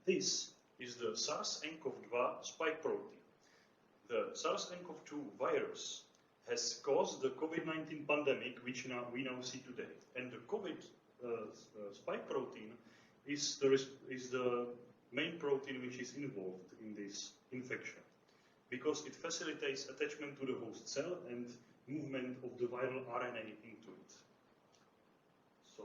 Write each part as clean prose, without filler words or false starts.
This is the SARS-CoV-2 spike protein. The SARS-CoV-2 virus has caused the COVID-19 pandemic, which we now see today. And the COVID spike protein is the main protein which is involved in this infection, because it facilitates attachment to the host cell and movement of the viral RNA into it. So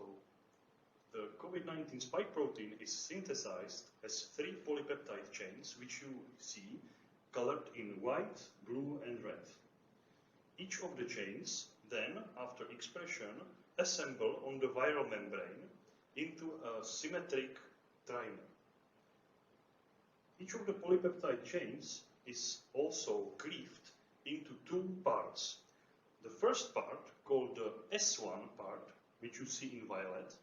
the COVID-19 spike protein is synthesized as 3 polypeptide chains, which you see colored in white, blue, and red. Each of the chains then, after expression, assemble on the viral membrane into a symmetric trimer. Each of the polypeptide chains is also cleaved into 2 parts. The first part, called the S1 part, which you see in violet,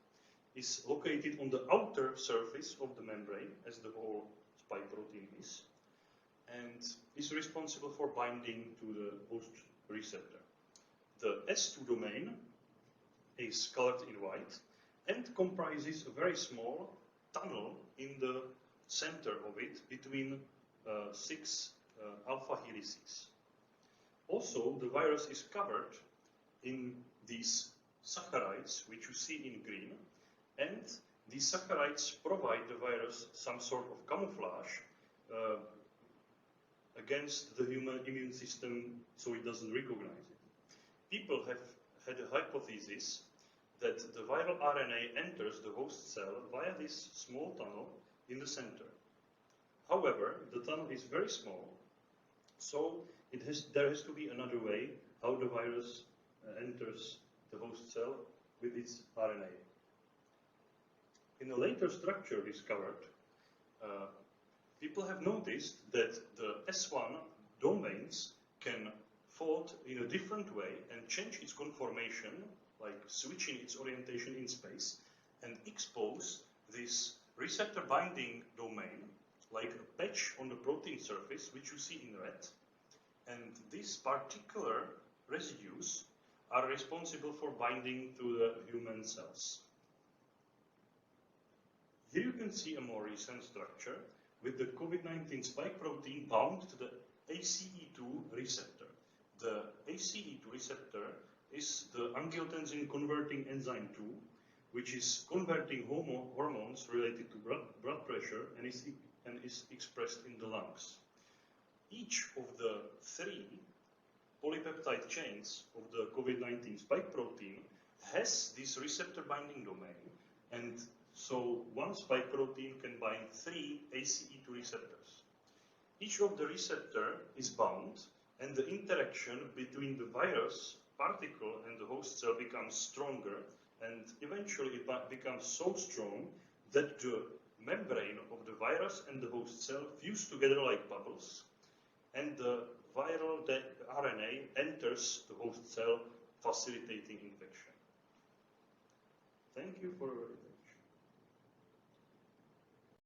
is located on the outer surface of the membrane, as the whole spike protein is, and is responsible for binding to the host receptor. The S2 domain is colored in white and comprises a very small tunnel in the center of it between 6 alpha helices. Also, the virus is covered in these saccharides, which you see in green, and these saccharides provide the virus some sort of camouflage against the human immune system, so it doesn't recognize it. People have had a hypothesis that the viral RNA enters the host cell via this small tunnel in the center. However, the tunnel is very small, so there has to be another way how the virus enters the host cell with its RNA. In a later structure discovered, people have noticed that the S1 domains can fold in a different way and change its conformation, like switching its orientation in space, and expose this receptor binding domain like a patch on the protein surface, which you see in red. And these particular residues are responsible for binding to the human cells. Here you can see a more recent structure with the COVID-19 spike protein bound to the ACE2 receptor. The ACE2 receptor is the angiotensin converting enzyme 2, which is converting hormones related to blood pressure and is expressed in the lungs. Each of the 3 polypeptide chains of the COVID-19 spike protein has this receptor binding domain, and so one spike protein can bind 3 ACE2 receptors. Each of the receptor is bound, and the interaction between the virus particle and the host cell becomes stronger, and eventually it becomes so strong that the membrane of the virus and the host cell fuse together like bubbles, and the viral RNA enters the host cell, facilitating infection. Thank you for your attention.